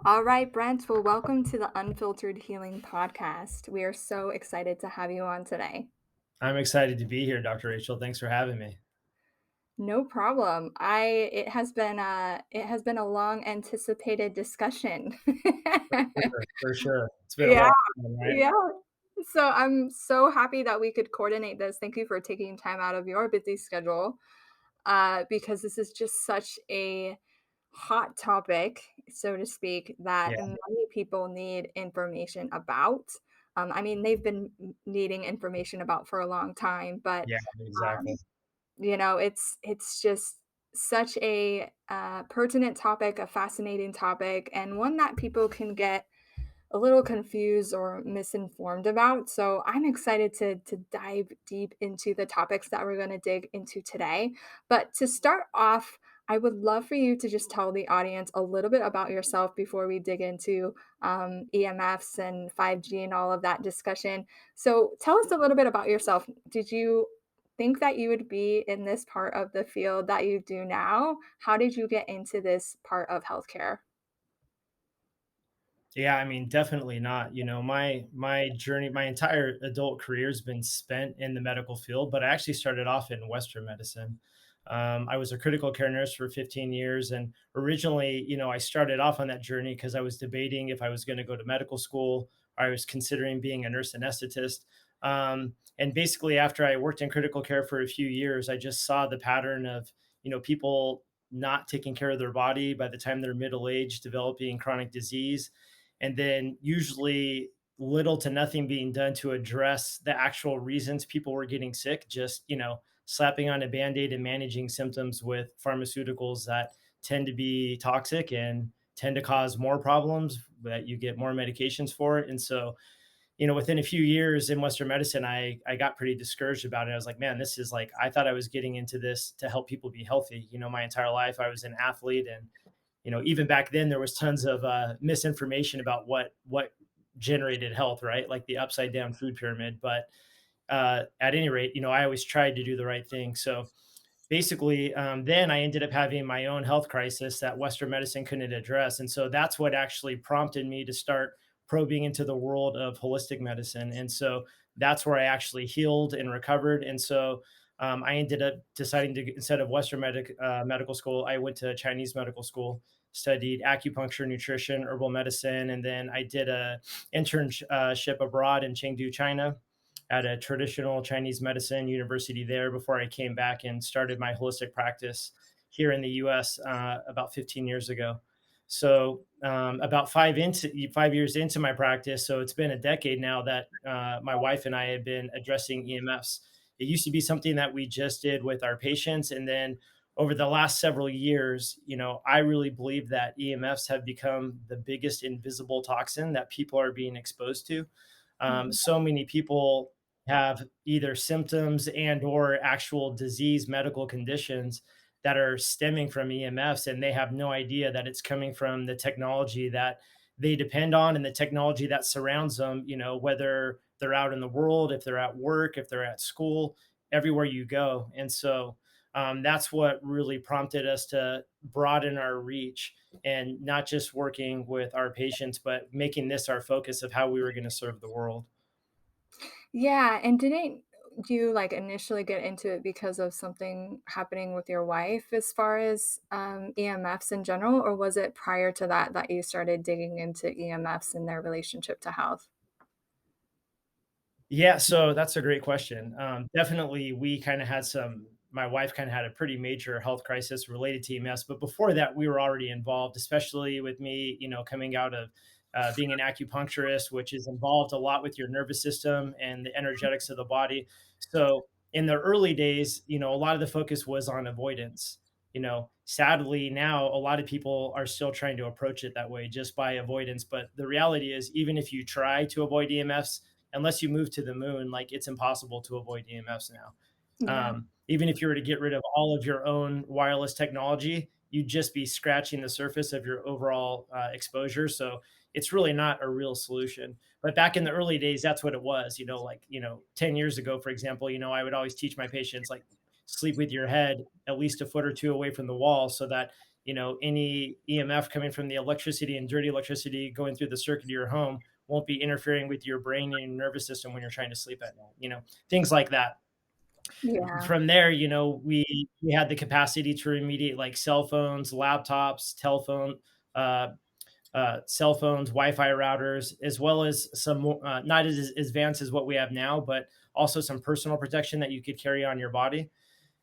All right, Brent. Well, welcome to the Unfiltered Healing Podcast. We are so excited to have you on today. I'm excited to be here, Dr. Rachel. Thanks for having me. No problem. It has been a long anticipated discussion. For sure. It's been a Yeah, long time, right? yeah. So I'm so happy that we could coordinate this. Thank you for taking time out of your busy schedule, because this is just such a hot topic, so to speak, that Yeah, many people need information about. I mean, they've been needing information about for a long time, but yeah, exactly. it's just such a pertinent topic, a fascinating topic, and one that people can get a little confused or misinformed about. So I'm excited to dive deep into the topics that we're going to dig into today. But to start off, I would love for you to just tell the audience a little bit about yourself before we dig into EMFs and 5G and all of that discussion. So tell us a little bit about yourself. Did you think that you would be in this part of the field that you do now? How did you get into this part of healthcare? Yeah, I mean, definitely not. My journey, my entire adult career has been spent in the medical field, but I actually started off in Western medicine. I was a critical care nurse for 15 years, and originally, I started off on that journey because I was debating if I was going to go to medical school or I was considering being a nurse anesthetist. And basically, after I worked in critical care for a few years, I just saw the pattern of people not taking care of their body by the time they're middle aged, developing chronic disease, and then usually little to nothing being done to address the actual reasons people were getting sick, just slapping on a band-aid and managing symptoms with pharmaceuticals that tend to be toxic and tend to cause more problems that you get more medications for. And so within a few years in Western medicine, I got pretty discouraged about it. I was like, man, this is like, I thought I was getting into this to help people be healthy. My entire life I was an athlete, and even back then there was tons of misinformation about what generated health, right? Like the upside down food pyramid. But at any rate, I always tried to do the right thing. So basically, then I ended up having my own health crisis that Western medicine couldn't address. And so that's what actually prompted me to start probing into the world of holistic medicine. And so that's where I actually healed and recovered. And so I ended up deciding to, instead of medical school, I went to Chinese medical school, studied acupuncture, nutrition, herbal medicine, and then I did a internship abroad in Chengdu, China, at a traditional Chinese medicine university there before I came back and started my holistic practice here in the US about 15 years ago. So about 5 years into my practice, so it's been a decade now that my wife and I have been addressing EMFs. It used to be something that we just did with our patients, and then over the last several years, I really believe that EMFs have become the biggest invisible toxin that people are being exposed to. Mhm. So many people have either symptoms and or actual disease medical conditions that are stemming from EMFs, and they have no idea that it's coming from the technology that they depend on and the technology that surrounds them, whether they're out in the world, if they're at work, if they're at school, everywhere you go. And so that's what really prompted us to broaden our reach and not just working with our patients, but making this our focus of how we were going to serve the world. Yeah, and didn't you, like, initially get into it because of something happening with your wife as far as, EMFs in general, or was it prior to that that you started digging into EMFs and their relationship to health? Yeah, so that's a great question. Definitely, we kind of had my wife kind of had a pretty major health crisis related to EMS, but before that, we were already involved, especially with me, coming out of being an acupuncturist, which is involved a lot with your nervous system and the energetics of the body. So, in the early days, a lot of the focus was on avoidance. Sadly, now a lot of people are still trying to approach it that way just by avoidance. But the reality is, even if you try to avoid EMFs, unless you move to the moon, like it's impossible to avoid EMFs now. Yeah. Even if you were to get rid of all of your own wireless technology, you'd just be scratching the surface of your overall exposure. So it's really not a real solution. But back in the early days, that's what it was. 10 years ago, for example, I would always teach my patients, like, sleep with your head at least a foot or two away from the wall so that, any EMF coming from the electricity and dirty electricity going through the circuit of your home won't be interfering with your brain and your nervous system when you're trying to sleep at night, things like that. Yeah. From there, we had the capacity to remediate like cell phones, laptops, telephone, uh, cell phones, Wi-Fi routers, as well as some more, not as advanced as what we have now, but also some personal protection that you could carry on your body.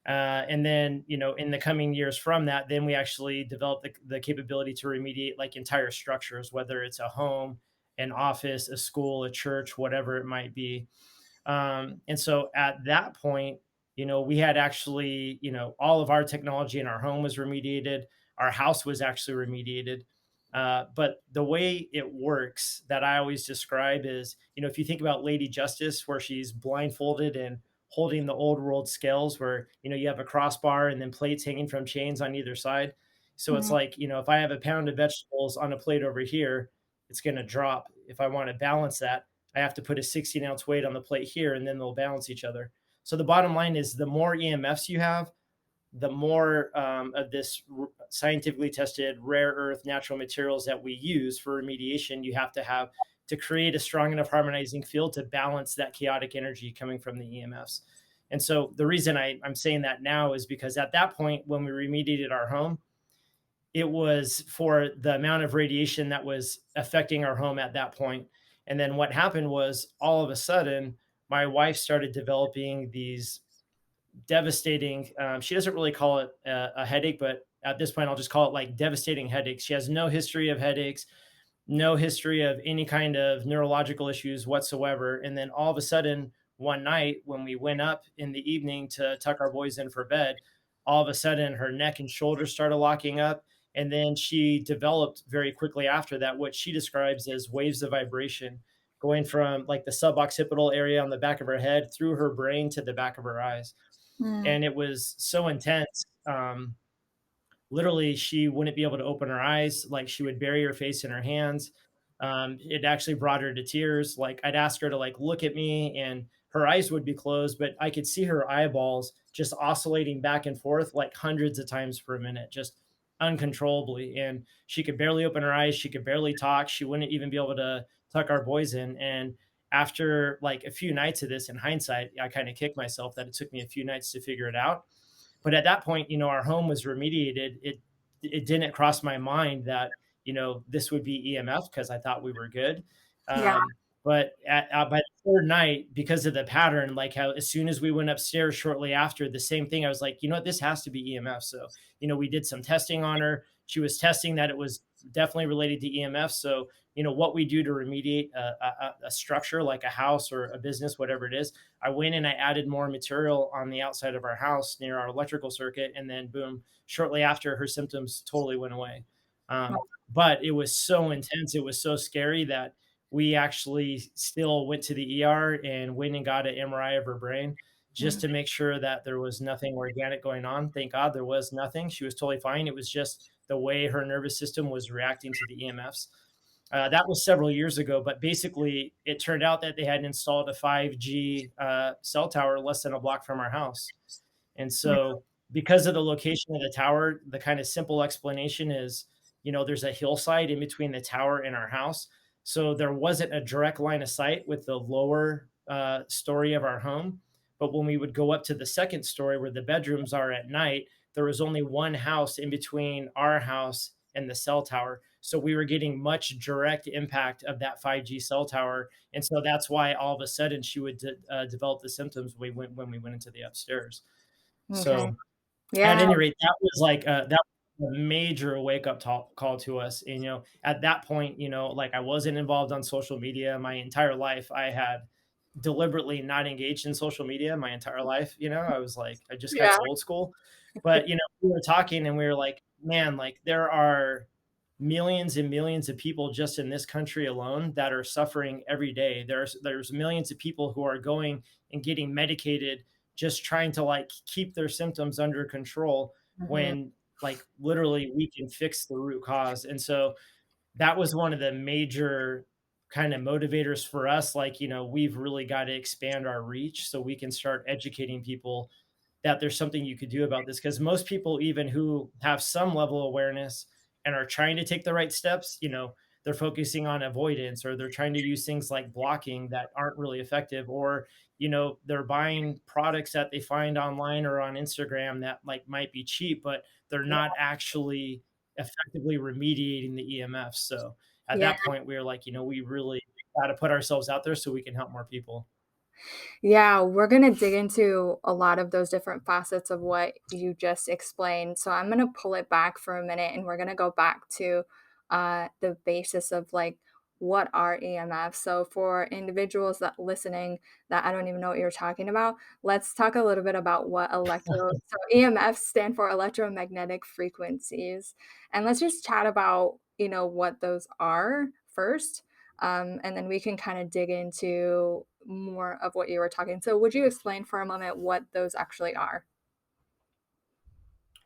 And then, in the coming years from that, then we actually developed the capability to remediate like entire structures, whether it's a home, an office, a school, a church, whatever it might be. And so at that point, we had actually, all of our technology in our home was remediated. Our house was actually remediated. But the way it works that I always describe is, if you think about Lady Justice, where she's blindfolded and holding the old world scales, where, you have a crossbar and then plates hanging from chains on either side. So it's Mhm. like, if I have a pound of vegetables on a plate over here, it's going to drop. If I want to balance that, I have to put a 16-ounce weight on the plate here, and then they'll balance each other. So the bottom line is the more EMFs you have, the more of this scientifically tested rare earth natural materials that we use for remediation you have to create a strong enough harmonizing field to balance that chaotic energy coming from the EMFs. And so the reason I'm saying that now is because at that point, when we remediated our home, it was for the amount of radiation that was affecting our home at that point. And then what happened was all of a sudden, my wife started developing these devastating, she doesn't really call it a headache, but at this point, I'll just call it like devastating headaches. She has no history of headaches, no history of any kind of neurological issues whatsoever. And then all of a sudden, one night when we went up in the evening to tuck our boys in for bed, all of a sudden her neck and shoulders started locking up. And then she developed very quickly after that what she describes as waves of vibration going from like the suboccipital area on the back of her head through her brain to the back of her eyes. Mm. And it was so intense. Literally, she wouldn't be able to open her eyes. Like she would bury her face in her hands. It actually brought her to tears. Like I'd ask her to like look at me, and her eyes would be closed, but I could see her eyeballs just oscillating back and forth like hundreds of times per minute, just uncontrollably. And she could barely open her eyes. She could barely talk. She wouldn't even be able to tuck our boys in. And after like a few nights of this, in hindsight, I kind of kicked myself that it took me a few nights to figure it out. But at that point, our home was remediated. It didn't cross my mind that this would be EMF because I thought we were good. Yeah. But by the third night, because of the pattern, like how as soon as we went upstairs shortly after, the same thing, I was like, what, this has to be EMF. So we did some testing on her. She was testing that it was definitely related to EMF. So what we do to remediate a structure like a house or a business, whatever it is, I went and I added more material on the outside of our house near our electrical circuit, and then boom, shortly after, her symptoms totally went away. But it was so intense, it was so scary that we actually still went to the ER and went and got an MRI of her brain just Mm. to make sure that there was nothing organic going on. Thank God there was nothing. She was totally fine. It was just the way her nervous system was reacting to the EMFs. That was several years ago, but basically, it turned out that they had installed a 5G cell tower less than a block from our house. And so, because of the location of the tower, the kind of simple explanation is, there's a hillside in between the tower and our house. So, there wasn't a direct line of sight with the lower story of our home. But when we would go up to the second story where the bedrooms are at night, there was only one house in between our house and the cell tower. So we were getting much direct impact of that 5G cell tower. And so that's why all of a sudden she would develop the symptoms when we went into the upstairs. Okay. So at Yeah. any rate, that was like that was a major wake up call to us. And at that point, like I wasn't involved on social media my entire life. I had deliberately not engaged in social media my entire life. I was like, I just kind Yeah. of old school. But we were talking and we were like, man, like there are millions and millions of people just in this country alone that are suffering every day. There's millions of people who are going and getting medicated just trying to like keep their symptoms under control Mhm. when like literally we can fix the root cause. And so that was one of the major kind of motivators for us. Like, we've really got to expand our reach so we can start educating people that there's something you could do about this, because most people, even who have some level of awareness and are trying to take the right steps, they're focusing on avoidance, or they're trying to use things like blocking that aren't really effective, or they're buying products that they find online or on Instagram that like might be cheap, but they're not actually effectively remediating the EMFs. So at Yeah. that point, we are like, we really got to put ourselves out there so we can help more people. Yeah, we're gonna dig into a lot of those different facets of what you just explained. So I'm gonna pull it back for a minute and we're gonna go back to the basis of like what are EMFs. So for individuals that listening that I don't even know what you're talking about, let's talk a little bit about what so EMFs stand for electromagnetic frequencies. And let's just chat about, what those are first. And then we can kind of dig into more of what you were talking. So, would you explain for a moment what those actually are?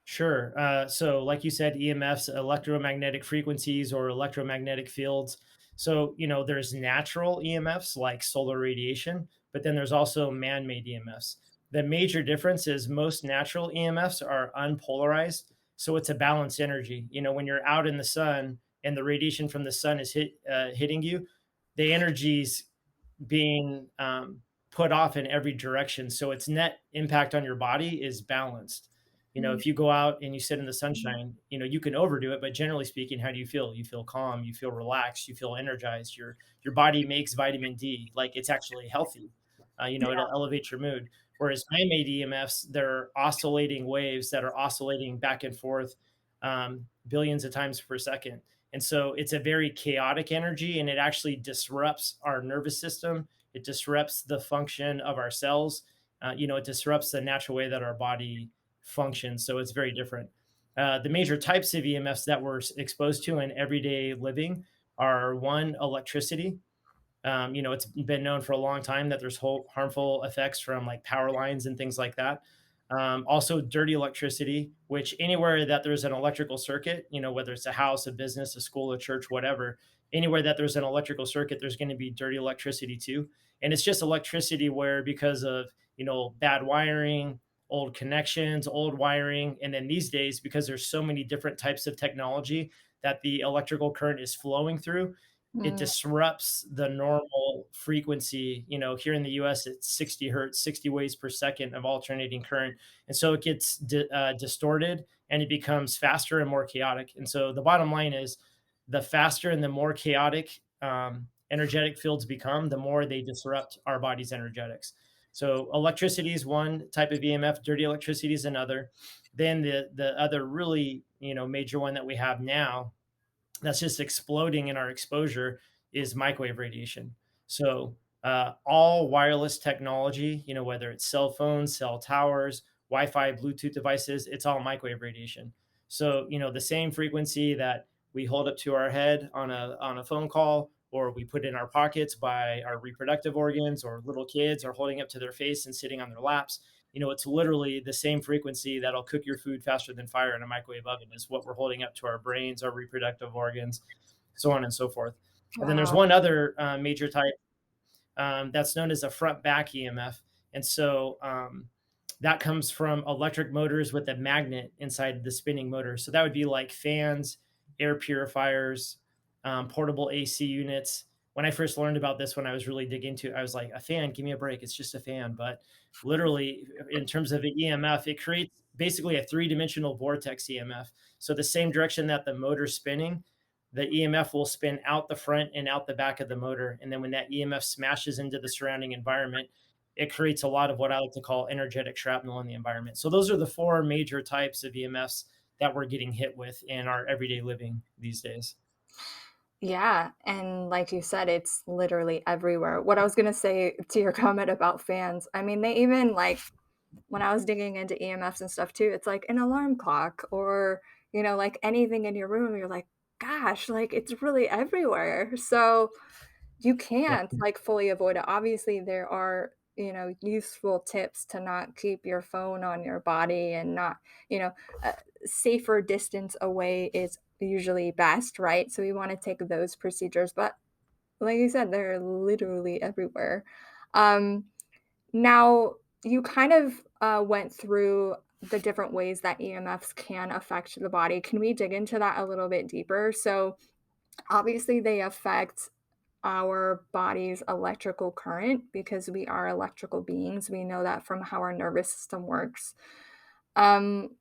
Sure. So, like you said, EMFs, electromagnetic frequencies or electromagnetic fields. So, there's natural EMFs like solar radiation, but then there's also man made EMFs. The major difference is most natural EMFs are unpolarized. So, it's a balanced energy. When you're out in the sun and the radiation from the sun is hitting you, the energy's being put off in every direction. So its net impact on your body is balanced. Mm, If you go out and you sit in the sunshine, you can overdo it, but generally speaking, how do you feel? You feel calm, you feel relaxed, you feel energized. Your body makes vitamin D, like it's actually healthy. It'll elevate your mood. Whereas man-made EMFs, they're oscillating waves that are oscillating back and forth billions of times per second. And so it's a very chaotic energy, and it actually disrupts our nervous system. It disrupts the function of our cells. It disrupts the natural way that our body functions. So it's very different. The major types of EMFs that we're exposed to in everyday living are one, electricity. It's been known for a long time that there's harmful effects from like power lines and things like that. Also, dirty electricity, which anywhere that there's an electrical circuit, whether it's a house, a business, a school, a church, whatever, anywhere that there's an electrical circuit, there's going to be dirty electricity too. And it's just electricity where because of, bad wiring, old connections, old wiring. And then these days, because there's so many different types of technology that the electrical current is flowing through, it mm, disrupts the normal frequency. Here in the US, it's 60 hertz, 60 waves per second of alternating current. And so it gets distorted and it becomes faster and more chaotic. And so the bottom line is the faster and the more chaotic energetic fields become, the more they disrupt our body's energetics. So electricity is one type of EMF, dirty electricity is another. Then the other really, major one that we have now that's just exploding in our exposure is microwave radiation. So all wireless technology, whether it's cell phones, cell towers, Wi-Fi, Bluetooth devices, it's all microwave radiation. So the same frequency that we hold up to our head on a phone call, or we put in our pockets by our reproductive organs, or little kids are holding up to their face and sitting on their laps. It's literally the same frequency that'll cook your food faster than fire in a microwave oven is what we're holding up to our brains, our reproductive organs, so on and so forth. And then there's wow. one other major type that's known as a front back EMF. And so that comes from electric motors with a magnet inside the spinning motor. So that would be like fans, air purifiers, portable AC units. When I first learned about this, when I was really digging into it, I was like, a fan, give me a break. It's just a fan. But literally, in terms of the EMF, it creates basically a three-dimensional vortex EMF. So the same direction that the motor's spinning, the EMF will spin out the front and out the back of the motor. And then when that EMF smashes into the surrounding environment, it creates a lot of what I like to call energetic shrapnel in the environment. So those are the four major types of EMFs that we're getting hit with in our everyday living these days. Yeah, and like you said, it's literally everywhere. What I was gonna say to your comment about fans, I mean, they even like when I was digging into EMFs and stuff too, it's like an alarm clock or, like anything in your room, you're like, gosh, like it's really everywhere. So you Yep. can't, like, fully avoid it. Obviously, there are, useful tips to not keep your phone on your body and not, you know, a safer distance away is usually best, right? So we wanna take those procedures, but like you said, they're literally everywhere. Um, Now you kind of went through the different ways that EMFs can affect the body. Can we dig into that a little bit deeper? So, obviously, they affect our body's electrical current because we are electrical beings. We know that from how our nervous system works. Um,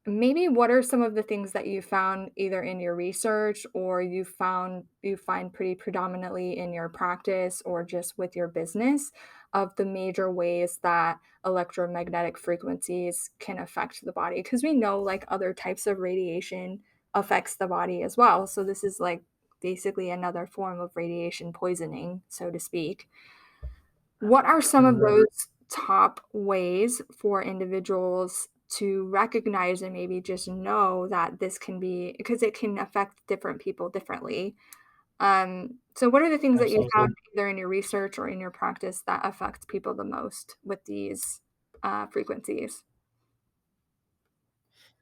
Maybe what are some of the things that you found either in your research or you find pretty predominantly in your practice or just with your business of the major ways that electromagnetic frequencies can affect the body? Because we know like other types of radiation affects the body as well. So this is like basically another form of radiation poisoning, so to speak. What are some of Mhm. those top ways for individuals to recognize and maybe just know that this can be because it can affect different people differently? So what are the things that you Absolutely. found either in your research or in your practice that affect people the most with these, frequencies?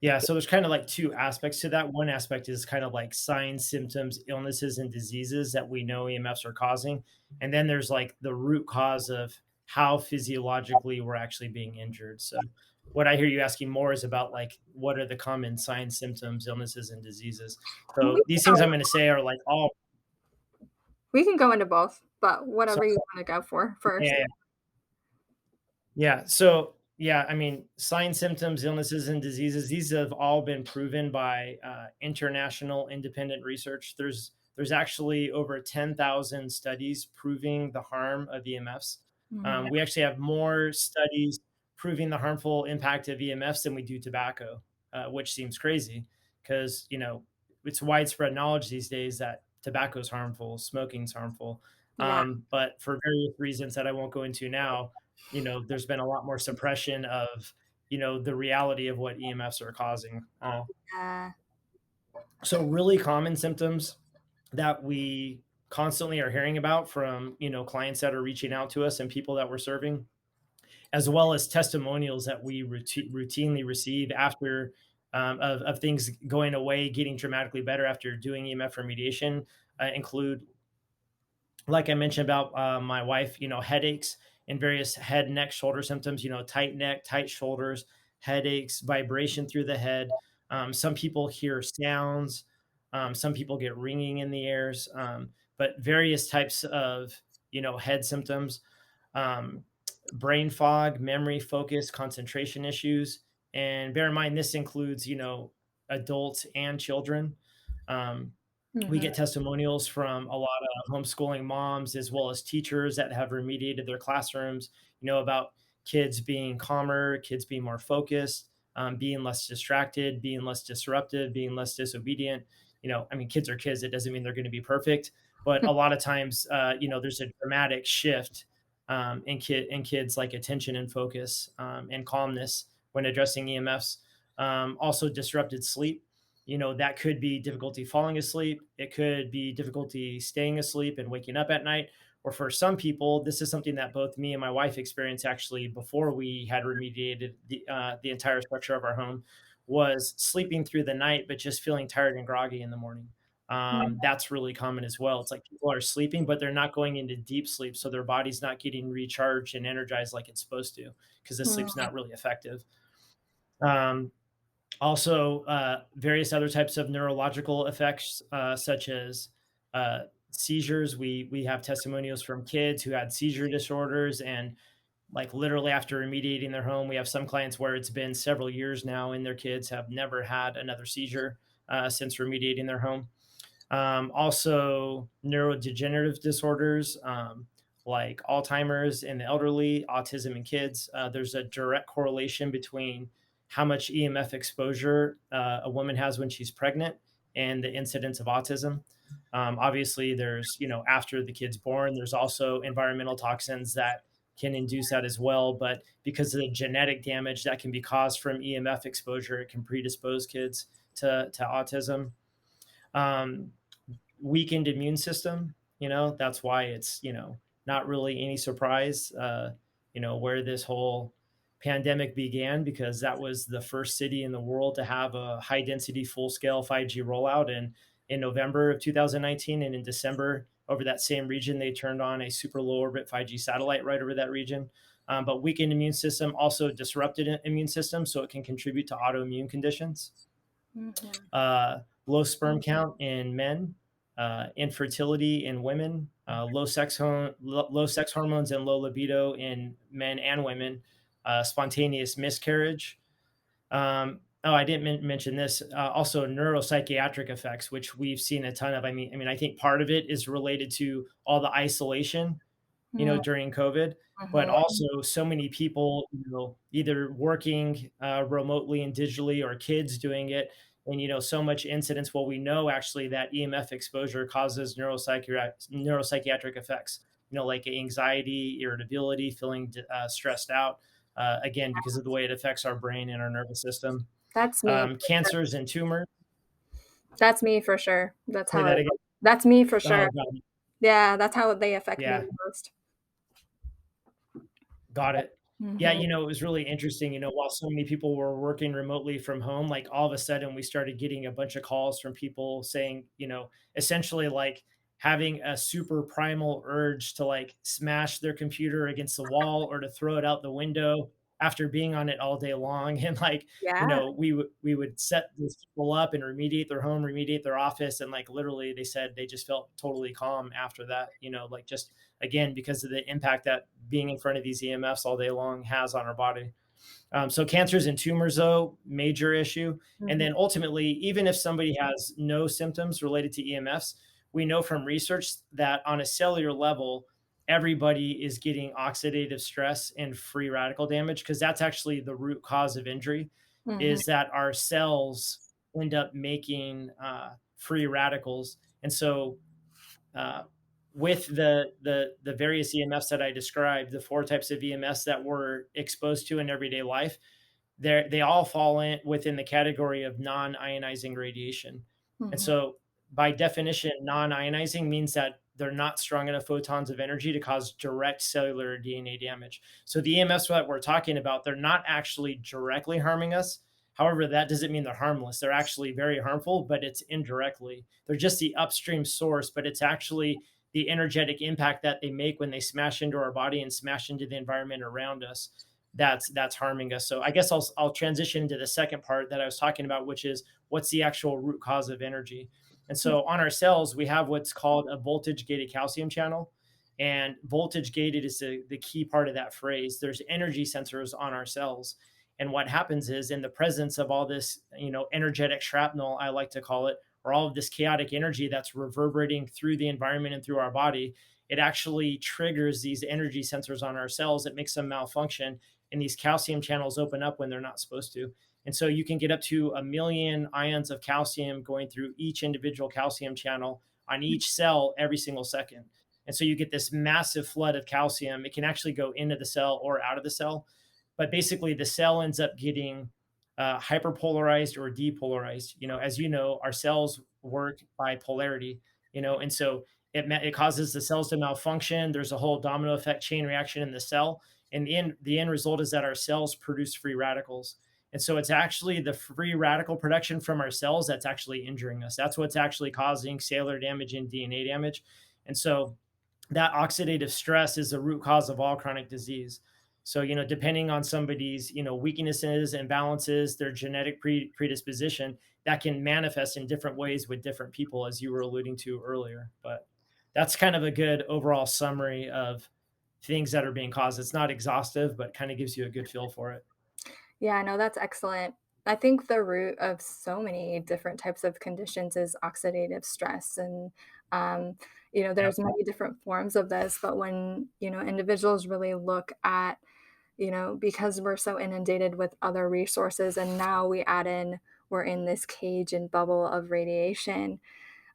Yeah, so there's kind of like two aspects to that. One aspect is kind of like signs, symptoms, illnesses, and diseases that we know EMFs are causing. And then there's like the root cause of how physiologically we're actually being injured. So what I hear you asking more is about like what are the common signs, symptoms, illnesses, and diseases. We So these can things go I'm going to say are like all we can go into both, but so whatever you wanna go for first. yeah, yeah. So, yeah, I mean, signs, symptoms, illnesses, and diseases, these have all been proven by international independent research. There's actually over 10,000 studies proving the harm of EMFs. Mhm. We actually have more studies proving the harmful impact of EMFs than we do tobacco, which seems crazy because, it's widespread knowledge these days that tobacco is harmful, smoking's harmful. Yeah, But for various reasons that I won't go into now, there's been a lot more suppression of, the reality of what EMFs are causing. uh, So really common symptoms that we constantly are hearing about from, clients that are reaching out to us and people that we're serving, as well as testimonials that we routinely receive after of things going away, getting dramatically better after doing EMF remediation, include like I mentioned about my wife, headaches and various head, neck, shoulder symptoms, tight neck, tight shoulders, headaches, vibration through the head. Some people hear sounds. Some people get ringing in the ears, but various types of, head symptoms, um, brain fog, memory, focus, concentration issues. And bear in mind, this includes, adults and children. Um, we mhm, get testimonials from a lot of homeschooling moms as well as teachers that have remediated their classrooms, about kids being calmer, kids being more focused, being less distracted, being less disruptive, being less disobedient. I mean, kids are kids. It doesn't mean they're going to be perfect, but a lot of times, there's a dramatic shift in kids like attention and focus and calmness when addressing EMFs. Also, disrupted sleep, that could be difficulty falling asleep. It could be difficulty staying asleep and waking up at night. Or for some people, this is something that both me and my wife experienced actually before we had remediated the entire structure of our home, was sleeping through the night, but just feeling tired and groggy in the morning. That's really common as well. It's like people are sleeping, but they're not going into deep sleep. So their body's not getting recharged and energized like it's supposed to because the sleep's mhm, not really effective. Um, Also, various other types of neurological effects, such as seizures. We have testimonials from kids who had seizure disorders, and like literally after remediating their home, we have some clients where it's been several years now, and their kids have never had another seizure since remediating their home. Also, neurodegenerative disorders like Alzheimer's in the elderly, autism in kids. There's a direct correlation between how much EMF exposure a woman has when she's pregnant and the incidence of autism. Obviously, there's, after the kid's born, there's also environmental toxins that can induce that as well. But because of the genetic damage that can be caused from EMF exposure, it can predispose kids to autism. Um, Weakened immune system. That's why it's, not really any surprise, where this whole pandemic began, because that was the first city in the world to have a high density, full scale 5G rollout. And in November of 2019 and in December over that same region, they turned on a super low orbit 5G satellite right over that region. But weakened immune system also disrupted immune system, so it can contribute to autoimmune conditions. Mhm. Low sperm count in men, infertility in women, low sex hormones and low libido in men and women, spontaneous miscarriage. Oh, I didn't mention this. Also, neuropsychiatric effects, which we've seen a ton of. I think part of it is related to all the isolation, Mm, during COVID, but mhm. also so many people, either working remotely and digitally or kids doing it. And, so much incidence. Well, we know actually that EMF exposure causes neuropsychiatric effects, like anxiety, irritability, feeling stressed out, again, because of the way it affects our brain and our nervous system. That's me for sure. Cancers and tumors. That's me for sure. Say that again. That's me for sure. Oh, God. Yeah, that's how they affect me Yeah. the most. Got it. Yeah, Mhm. it was really interesting, while so many people were working remotely from home, like all of a sudden we started getting a bunch of calls from people saying, essentially like having a super primal urge to like smash their computer against the wall or to throw it out the window after being on it all day long. And like, Yeah, we would set these people up and remediate their home, remediate their office. And like literally they said they just felt totally calm after that, like just again because of the impact that being in front of these EMFs all day long has on our body. So cancers and tumors, though, major issue. And mhm, then ultimately, even if somebody has no symptoms related to EMFs, we know from research that on a cellular level, everybody is getting oxidative stress and free radical damage because that's actually the root cause of injury. mhm, Is that our cells end up making free radicals, and so uh, with the various EMFs that I described, the four types of EMFs that we're exposed to in everyday life, they all fall in within the category of non-ionizing radiation. And mhm, so by definition, non-ionizing means that they're not strong enough photons of energy to cause direct cellular DNA damage. So the EMFs that we're talking about, they're not actually directly harming us. However, that doesn't mean they're harmless. They're actually very harmful, but it's indirectly. They're just the upstream source, but it's actually the energetic impact that they make when they smash into our body and smash into the environment around us that's harming us. So I guess I'll transition to the second part that I was talking about, which is what's the actual root cause of energy. And so on our cells, we have what's called a voltage gated calcium channel. And voltage gated is the key part of that phrase. There's energy sensors on our cells. And what happens is in the presence of all this, energetic shrapnel, I like to call it, or all of this chaotic energy that's reverberating through the environment and through our body, it actually triggers these energy sensors on our cells. It makes them malfunction and these calcium channels open up when they're not supposed to. And so you can get up to 1 million ions of calcium going through each individual calcium channel on each cell every single second. And so you get this massive flood of calcium. It can actually go into the cell or out of the cell. But basically, the cell ends up getting hyperpolarized or depolarized. As you know, our cells work by polarity, and so it causes the cells to malfunction. There's a whole domino effect chain reaction in the cell, and the end result is that our cells produce free radicals. And so it's actually the free radical production from our cells that's actually injuring us. That's what's actually causing cellular damage and DNA damage. And so that oxidative stress is the root cause of all chronic disease. So, depending on somebody's, weaknesses, imbalances, their genetic predisposition, that can manifest in different ways with different people, as you were alluding to earlier. But that's kind of a good overall summary of things that are being caused. It's not exhaustive, but kind of gives you a good feel for it. yeah, no, that's excellent. I think the root of so many different types of conditions is oxidative stress, and, um, Yep. there's many different forms of this, but when, individuals really look at, because we're so inundated with other resources and now we're in this cage and bubble of radiation.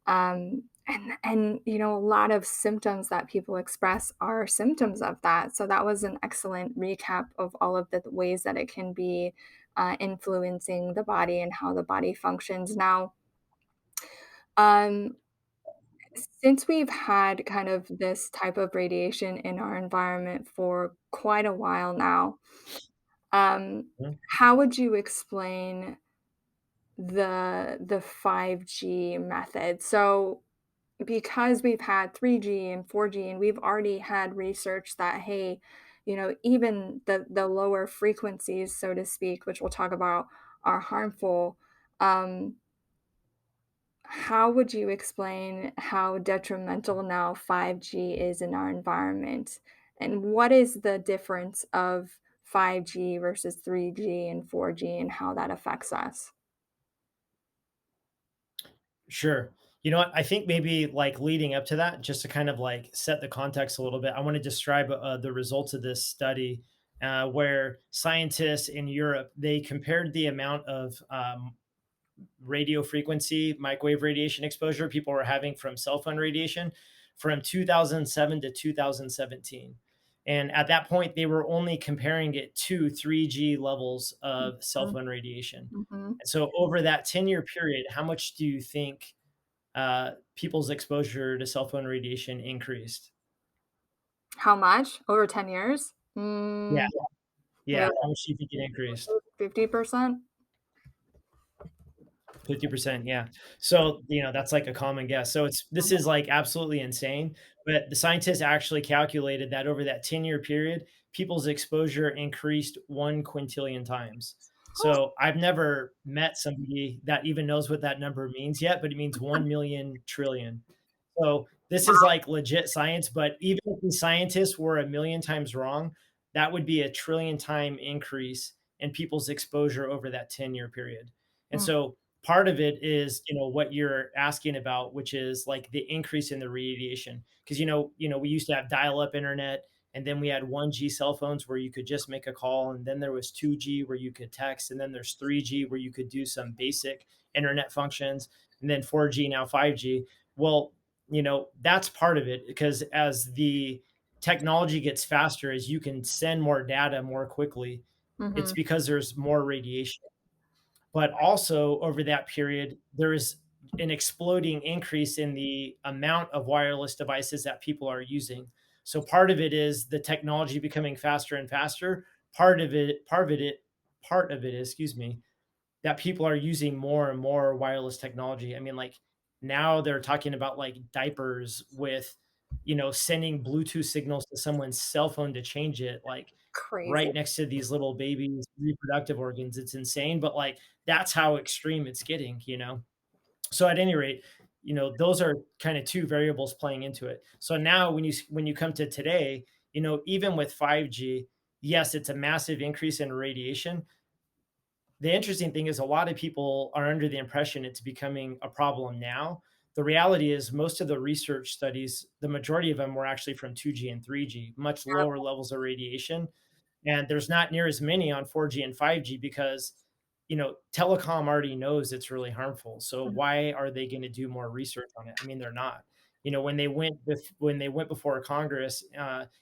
And a lot of symptoms that people express are symptoms of that. So that was an excellent recap of all of the ways that it can be influencing the body and how the body functions. Now, um, since we've had kind of this type of radiation in our environment for quite a while now, Mhm. how would you explain the 5G method? So because we've had 3G and 4G and we've already had research that, hey, even the lower frequencies, so to speak, which we'll talk about, are harmful. Um, how would you explain how detrimental now 5G is in our environment? And what is the difference of 5G versus 3G and 4G and how that affects us? Sure. You know what? I think maybe like leading up to that, just to kind of like set the context a little bit, I want to describe the results of this study where scientists in Europe they compared the amount of radio frequency, microwave radiation exposure people were having from cell phone radiation from 2007 to 2017. And at that point, they were only comparing it to 3G levels of cell Mhm, phone radiation. mhm. And so, over that 10-year period, how much do you think people's exposure to cell phone radiation increased? How much? Over 10 years? Yeah, Yeah, yeah. How much do you think it increased? 50%? 50%, yeah. So, that's like a common guess. So this is like absolutely insane, but the scientists actually calculated that over that 10-year period, people's exposure increased 1 quintillion times. So, I've never met somebody that even knows what that number means yet, but it means 1,000,000 trillion. So, this is like legit science, but even if the scientists were a million times wrong, that would be a trillion time increase in people's exposure over that 10-year period. And Mm, so part of it is, what you're asking about, which is like the increase in the radiation. Because we used to have dial-up internet, and then we had 1G cell phones where you could just make a call, and then there was 2G where you could text, and then there's 3G where you could do some basic internet functions, and then 4G, now 5G. Well, that's part of it because as the technology gets faster, as you can send more data more quickly, it's mhm, because there's more radiation. But also over that period, there is an exploding increase in the amount of wireless devices that people are using. So part of it is the technology becoming faster and faster. Part of it is, excuse me, that people are using more and more wireless technology. I mean, like now they're talking about like diapers with, sending Bluetooth signals to someone's cell phone to change it, like crazy. right next to these little babies' reproductive organs. It's insane, but like that's how extreme it's getting. So at any rate, those are kind of two variables playing into it. So now when you come to today, even with 5G, yes, it's a massive increase in radiation. The interesting thing is a lot of people are under the impression it's becoming a problem now. The reality is most of the research studies, the majority of them were actually from 2G and 3G, much lower levels of radiation, and there's not near as many on 4G and 5G because telecom already knows it's really harmful. So Mhm, why are they going to do more research on it? I mean, they're not. When they went before Congress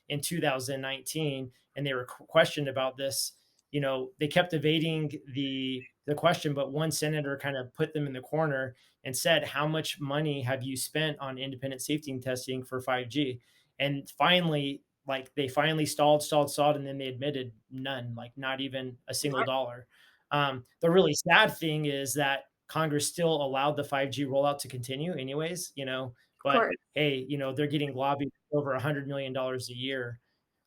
in 2019 and they were questioned about this, they kept evading the question, but one senator kind of put them in the corner and said, "How much money have you spent on independent safety testing for 5G?" And finally, like they finally stalled, and then they admitted none, like not even a single dollar. The really sad thing is that Congress still allowed the 5G rollout to continue, anyways. of But course. hey, they're getting lobbied over $100 million a year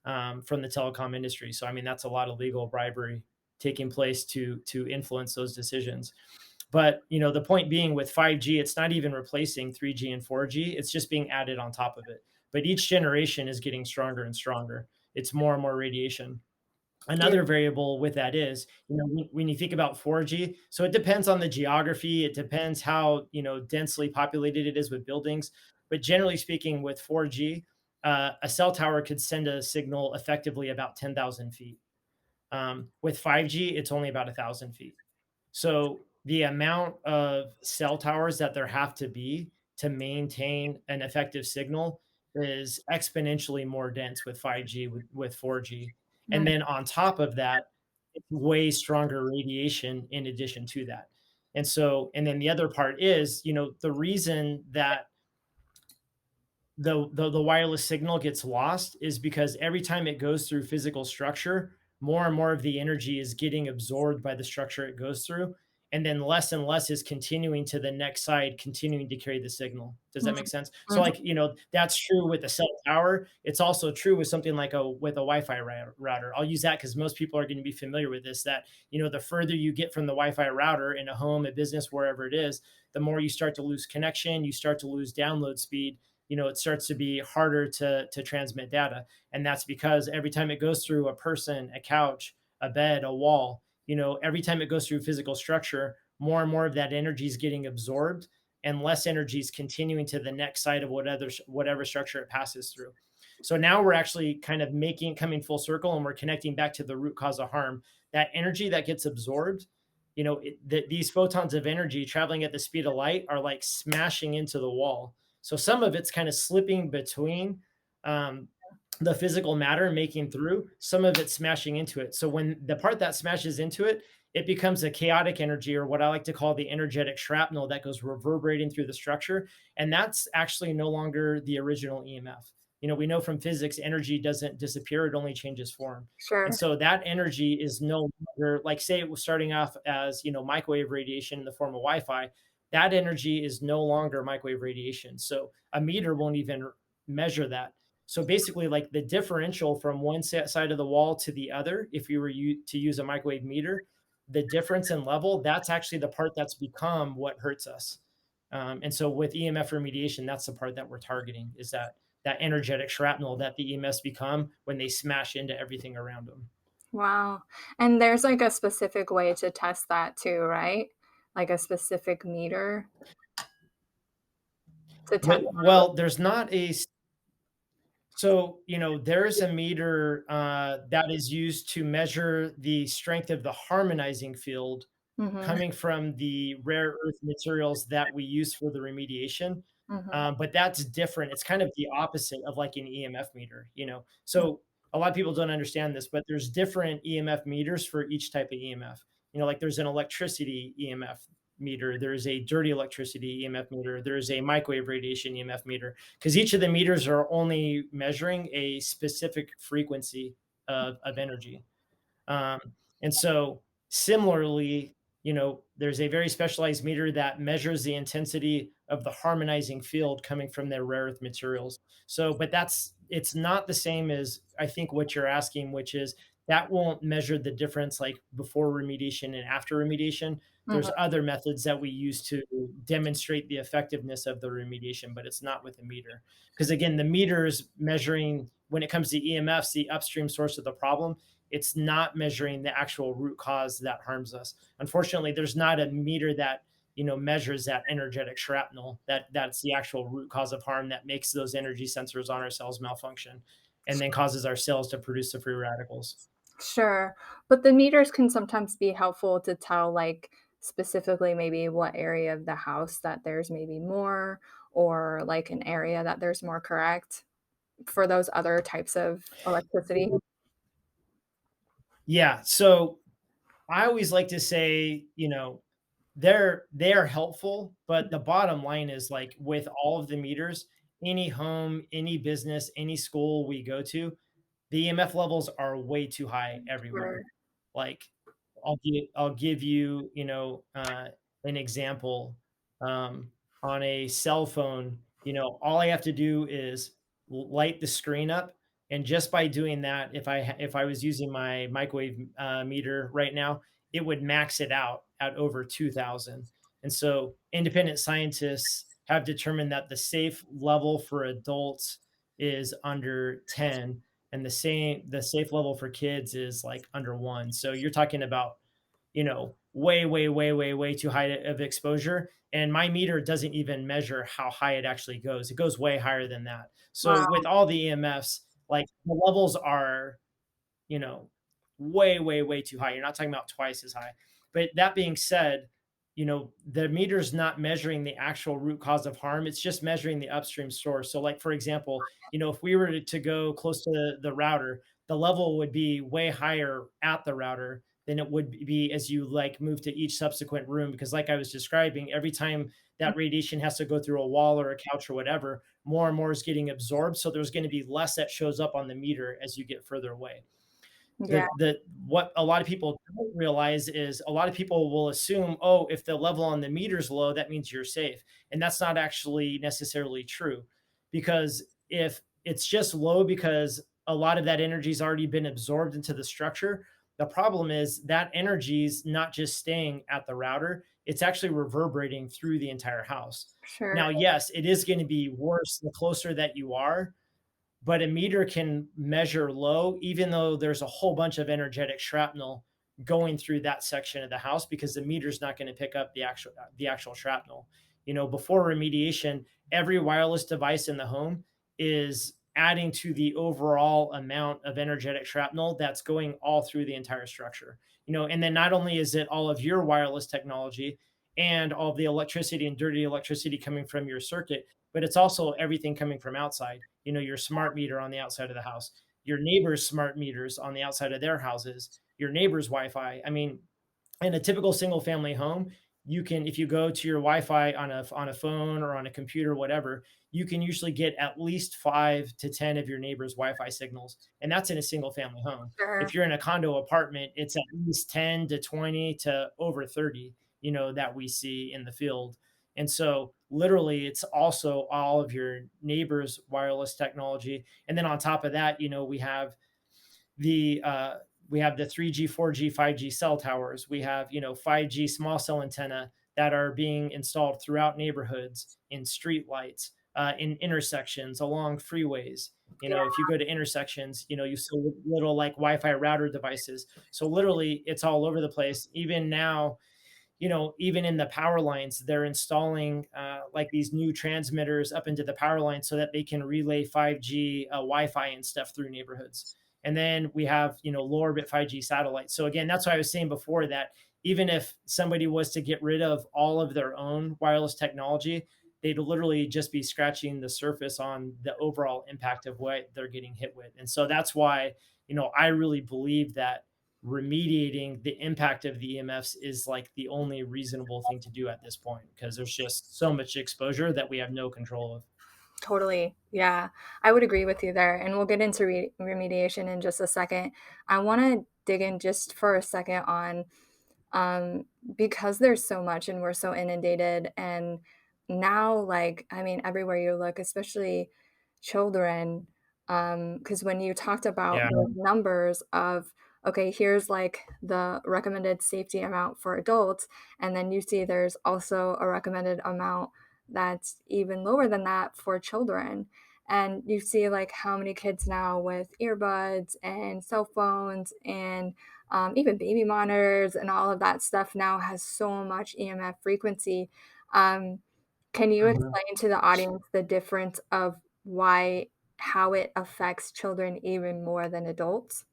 from the telecom industry. So I mean, that's a lot of legal bribery taking place to influence those decisions. But the point being with 5G, it's not even replacing 3G and 4G. It's just being added on top of it. But each generation is getting stronger and stronger. It's more and more radiation. Yeah, Another variable with that is, when you think about 4G, so it depends on the geography, it depends how, densely populated it is with buildings. But generally speaking, with 4G, a cell tower could send a signal effectively about 10,000 feet. With 5G, it's only about 1,000 feet. So the amount of cell towers that there have to be to maintain an effective signal is exponentially more dense with 5G with 4G. And mm, then on top of that, it's way stronger radiation in addition to that. And then the other part is, the reason that the wireless signal gets lost is because every time it goes through physical structure, more and more of the energy is getting absorbed by the structure it goes through. and then less and less is continuing to the next side, continuing to carry the signal. Does that Mhm. make sense? So, Mhm. like, that's true with the cell tower. It's also true with something like a Wi-Fi router. I'll use that because most people are going to be familiar with this. That the further you get from the Wi-Fi router in a home, a business, wherever it is, the more you start to lose connection. You start to lose download speed. It starts to be harder to transmit data, and that's because every time it goes through a person, a couch, a bed, a wall, every time it goes through physical structure, more and more of that energy is getting absorbed and less energy is continuing to the next side of whatever structure it passes through. So now we're actually kind of coming full circle, and we're connecting back to the root cause of harm. That energy that gets absorbed, these photons of energy traveling at the speed of light are like smashing into the wall. So some of it's kind of slipping between um, the physical matter making through, some of it smashing into it. So when the part that smashes into it, it becomes a chaotic energy, or what I like to call the energetic shrapnel that goes reverberating through the structure. And that's actually no longer the original EMF. We know from physics, energy doesn't disappear, it only changes form. And Sure. so that energy is no longer, like, say it was starting off as, microwave radiation in the form of Wi Fi. That energy is no longer microwave radiation. So a meter won't even measure that. So basically, like, the differential from one side of the wall to the other, if you were to use a microwave meter, the difference in level, that's actually the part that's become what hurts us. And so with EMF remediation, that's the part that we're targeting, is that energetic shrapnel that the EMFs become when they smash into everything around them. Wow. And there's, like, a specific way to test that too, right? Like a specific meter to test Well, there's not a so, there's a meter that is used to measure the strength of the harmonizing field Mhm, coming from the rare earth materials that we use for the remediation. mhm, But that's different. It's kind of the opposite of like an EMF meter. So a lot of people don't understand this, but there's different EMF meters for each type of EMF. Like, there's an electricity EMF meter, there's a dirty electricity EMF meter, there's a microwave radiation EMF meter, because each of the meters are only measuring a specific frequency of energy. Um, and so similarly, there's a very specialized meter that measures the intensity of the harmonizing field coming from their rare earth materials. So, but it's not the same as I think what you're asking, which is that won't measure the difference like before remediation and after remediation. mhm, There's other methods that we use to demonstrate the effectiveness of the remediation, but it's not with a meter. Because again, the meter is measuring, when it comes to EMFs, the upstream source of the problem. It's not measuring the actual root cause that harms us. Unfortunately, there's not a meter that measures that energetic shrapnel, that's the actual root cause of harm that makes those energy sensors on our cells malfunction and then causes our cells to produce the free radicals. sure. But the meters can sometimes be helpful to tell, like, specifically maybe what area of the house that there's maybe more, or, like, an area that there's more, correct? For those other types of electricity? Yeah, so I always like to say, they are helpful, but the bottom line is, like, with all of the meters, any home, any business, any school we go to, the EMF levels are way too high Sure. everywhere. Like, I'll give you, an example. On a cell phone, all I have to do is light the screen up, and just by doing that, if I was using my microwave meter right now, it would max it out at over 2,000. And so independent scientists have determined that the safe level for adults is under 10, and the safe level for kids is like under 1. So you're talking about, way, way, way, way, way too high of exposure. And my meter doesn't even measure how high it actually goes. It goes way higher than that. So Wow. with all the EMFs, like, the levels are, you know, way, way, way too high. You're not talking about twice as high. But that being said, the meter's not measuring the actual root cause of harm. It's just measuring the upstream source. So, like, for example, if we were to go close to the router, the level would be way higher at the router than it would be as you like move to each subsequent room. Because, like I was describing, every time that radiation has to go through a wall or a couch or whatever, more and more is getting absorbed. So there's going to be less that shows up on the meter as you get further away. Yeah, The what a lot of people don't realize is a lot of people will assume, oh, if the level on the meter's low, that means you're safe. And that's not actually necessarily true, because if it's just low because a lot of that energy's already been absorbed into the structure, the problem is that energy's not just staying at the router, it's actually reverberating through the entire house. sure, Now, yes, it is going to be worse the closer that you are, but a meter can measure low even though there's a whole bunch of energetic shrapnel going through that section of the house, because the meter's not going to pick up the actual shrapnel. Before remediation, every wireless device in the home is adding to the overall amount of energetic shrapnel that's going all through the entire structure. And then not only is it all of your wireless technology and all the electricity and dirty electricity coming from your circuit, but it's also everything coming from outside. Your smart meter on the outside of the house, your neighbor's smart meters on the outside of their houses, your neighbor's Wi-Fi. I mean, in a typical single family home, you can, if you go to your Wi-Fi on a phone or on a computer, whatever, you can usually get at least 5 to 10 of your neighbor's Wi-Fi signals, and that's in a single family home. sure. If you're in a condo apartment, it's at least 10 to 20 to over 30, that we see in the field. And so literally it's also all of your neighbor's wireless technology. And then on top of that, the we have the 3G, 4G, 5G cell towers. We have 5G small cell antenna that are being installed throughout neighborhoods, in street lights, in intersections, along freeways. Yeah, If you go to intersections, you see little like Wi-Fi router devices. So literally, it's all over the place. Even now, even in the power lines, they're installing like these new transmitters up into the power line so that they can relay 5G Wi-Fi and stuff through neighborhoods. And then we have, low orbit 5G satellites. So again, that's why I was saying before that even if somebody was to get rid of all of their own wireless technology, they'd literally just be scratching the surface on the overall impact of what they're getting hit with. And so that's why, I really believe that remediating the impact of the EMFs is like the only reasonable thing to do at this point, because there's just so much exposure that we have no control of. totally. Yeah, I would agree with you there. And we'll get into remediation in just a second. I want to dig in just for a second on um, because there's so much and we're so inundated. And now, like, I mean, everywhere you look, especially children, because when you talked about Yeah. the numbers of, okay, here's like the recommended safety amount for adults, and then you see there's also a recommended amount that's even lower than that for children. And you see like how many kids now with earbuds and cell phones and even baby monitors and all of that stuff now has so much EMF frequency. Um, can you Mhm. explain to the audience the difference of why how it affects children even more than adults?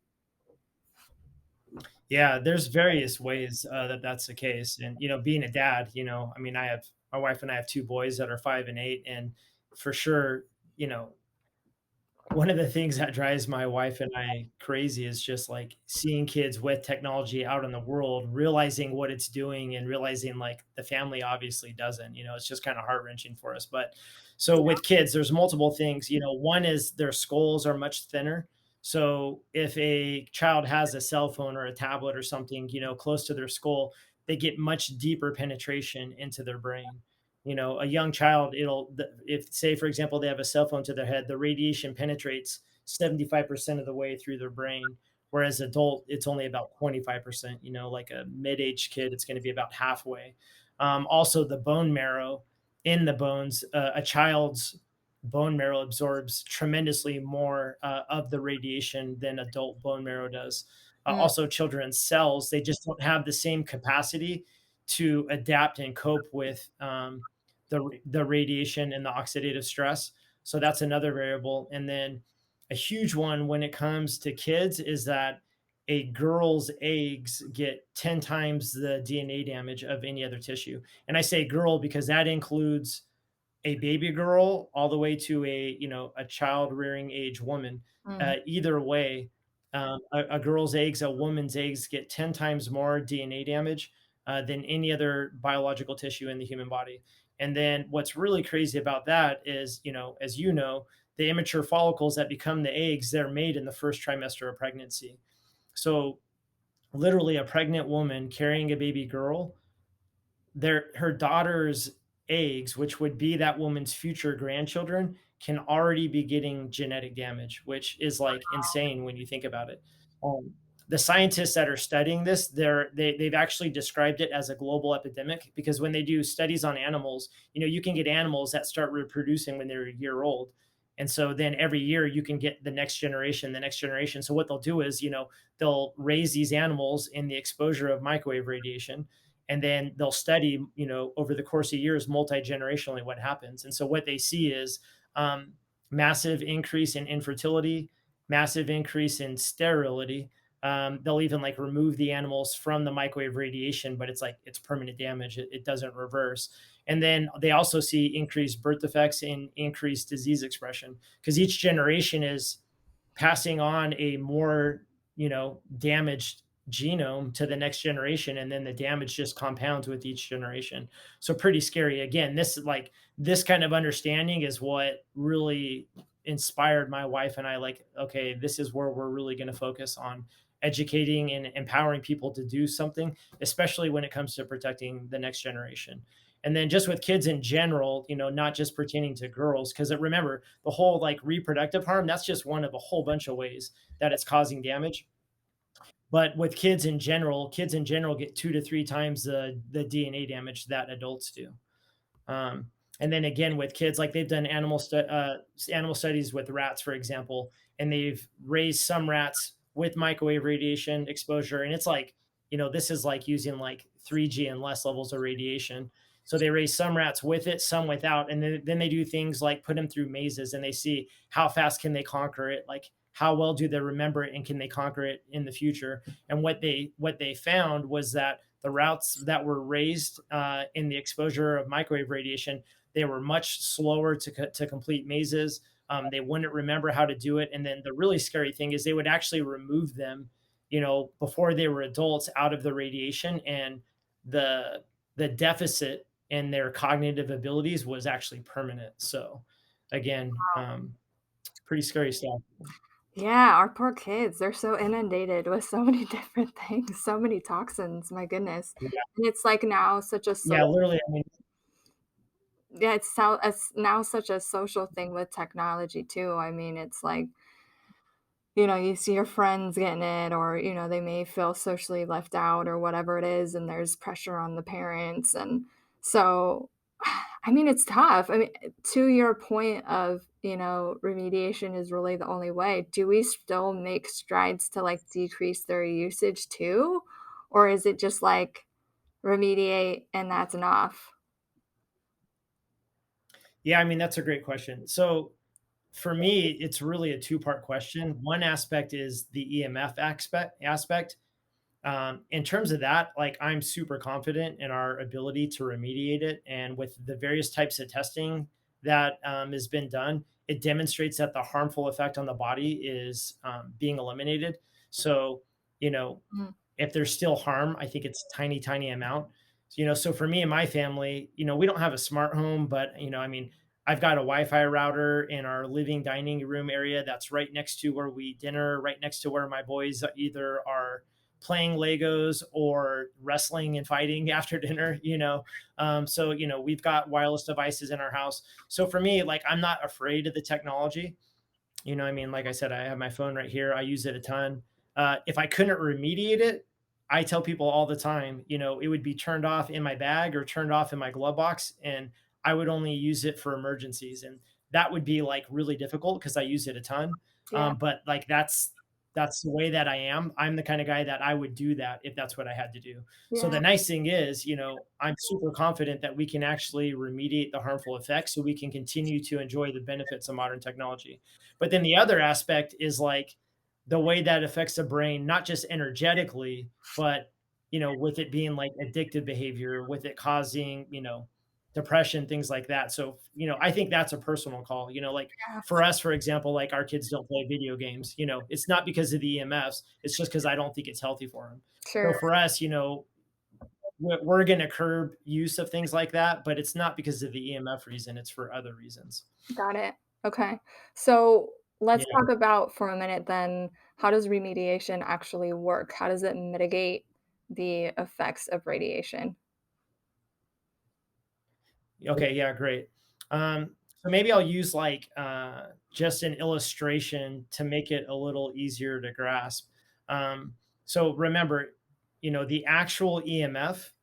Yeah, there's various ways that that's the case. And, being a dad, I mean, I have my wife and I have two boys that are 5 and 8. And for sure, you know, one of the things that drives my wife and I crazy is just like seeing kids with technology out in the world, realizing what it's doing and realizing like the family obviously doesn't, it's just kind of heart wrenching for us. But so with kids, there's multiple things, one is their skulls are much thinner. So if a child has a cell phone or a tablet or something, close to their skull, they get much deeper penetration into their brain. A young child, if say for example they have a cell phone to their head, the radiation penetrates 75% of the way through their brain, whereas adult it's only about 25%. Like a mid-aged kid, it's going to be about halfway. Also the bone marrow in the bones, a child's bone marrow absorbs tremendously more of the radiation than adult bone marrow does. Mm, Also children's cells, they just don't have the same capacity to adapt and cope with the radiation and the oxidative stress. So that's another variable. And then a huge one when it comes to kids is that a girl's eggs get 10 times the DNA damage of any other tissue. And I say girl because that includes a baby girl all the way to a child rearing age woman. mm. Either way, a girl's eggs, a woman's eggs get 10 times more DNA damage than any other biological tissue in the human body. And then what's really crazy about that is, as the immature follicles that become the eggs, they're made in the first trimester of pregnancy. So literally a pregnant woman carrying a baby girl, her daughter's eggs, which would be that woman's future grandchildren, can already be getting genetic damage, which is like insane when you think about it. Um, the scientists that are studying this, they've actually described it as a global epidemic, because when they do studies on animals, you can get animals that start reproducing when they're a year old. And so then every year you can get the next generation, the next generation. So what they'll do is, they'll raise these animals in the exposure of microwave radiation, and then they'll study, over the course of years, multi-generationally, what happens. And so what they see is, um, massive increase in infertility, massive increase in sterility. They'll even like remove the animals from the microwave radiation, but it's permanent damage. It doesn't reverse. And then they also see increased birth defects and increased disease expression, because each generation is passing on a more, damaged genome to the next generation, and then the damage just compounds with each generation. So pretty scary. Again, this kind of understanding is what really inspired my wife and I, like, okay, this is where we're really going to focus on educating and empowering people to do something, especially when it comes to protecting the next generation. And then just with kids in general, not just pertaining to girls, because remember, the whole like reproductive harm, that's just one of a whole bunch of ways that it's causing damage. But with kids in general get 2 to 3 times the DNA damage that adults do. And then again with kids, like they've done animal studies with rats, for example, and they've raised some rats with microwave radiation exposure, and it's like, this is like using like 3G and less levels of radiation. So they raise some rats with it, some without, and then they do things like put them through mazes, and they see how fast can they conquer it, like how well do they remember it, and can they conquer it in the future. And what they found was that the routes that were raised in the exposure of microwave radiation, they were much slower to complete mazes. They wouldn't remember how to do it. And then the really scary thing is they would actually remove them, before they were adults, out of the radiation. And the deficit in their cognitive abilities was actually permanent. So again, pretty scary stuff. Yeah, our poor kids, they're so inundated with so many different things, so many toxins, my goodness. Yeah, And it's like now such a yeah, literally. I mean, yeah, it's now such a social thing with technology too. I mean, it's like, you see your friends getting it, or, they may feel socially left out or whatever it is, and there's pressure on the parents. And so, I mean, it's tough. I mean, to your point of, remediation is really the only way. Do we still make strides to like decrease their usage too? Or is it just like remediate and that's enough? yeah, I mean, that's a great question. So for me, it's really a two-part question. One aspect is the EMF aspect. In terms of that, like I'm super confident in our ability to remediate it. And with the various types of testing that has been done, it demonstrates that the harmful effect on the body is being eliminated. So, you know, Mm, if there's still harm, I think it's tiny, tiny amount. So for me and my family, we don't have a smart home, but I mean, I've got a Wi-Fi router in our living dining room area that's right next to where we dinner, right next to where my boys either are playing Legos or wrestling and fighting after dinner. So we've got wireless devices in our house. So for me, like I'm not afraid of the technology. I mean, like I said, I have my phone right here. I use it a ton. If I couldn't remediate it, I tell people all the time, it would be turned off in my bag or turned off in my glove box, and I would only use it for emergencies. And that would be like really difficult because I use it a ton. yeah, But like that's the way that I am. I'm the kind of guy that I would do that if that's what I had to do. So yeah, the nice thing is, I'm super confident that we can actually remediate the harmful effects so we can continue to enjoy the benefits of modern technology. But then the other aspect is like the way that affects the brain, not just energetically, but with it being like addictive behavior, with it causing, depression, things like that. So, I think that's a personal call. Like yeah, for us, for example, like our kids don't play video games. It's not because of the EMFs, it's just because I don't think it's healthy for them. So sure. for us, we're going to curb use of things like that, but it's not because of the EMF reason, it's for other reasons. Got it. Okay. So let's Yeah. talk about for a minute then, how does remediation actually work? How does it mitigate the effects of radiation? Okay, yeah, great. So maybe I'll use like just an illustration to make it a little easier to grasp. So remember, the actual EMF,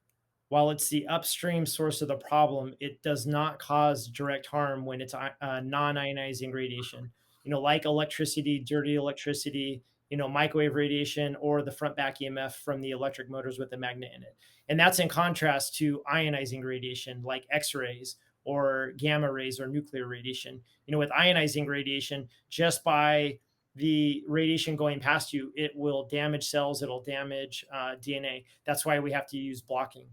while it's the upstream source of the problem, it does not cause direct harm when it's non-ionizing radiation. Like electricity, dirty electricity, microwave radiation, or the front back EMF from the electric motors with the magnet in it. And that's in contrast to ionizing radiation like X-rays or gamma rays or nuclear radiation. With ionizing radiation, just by the radiation going past you, it will damage cells, it'll damage DNA. That's why we have to use blocking,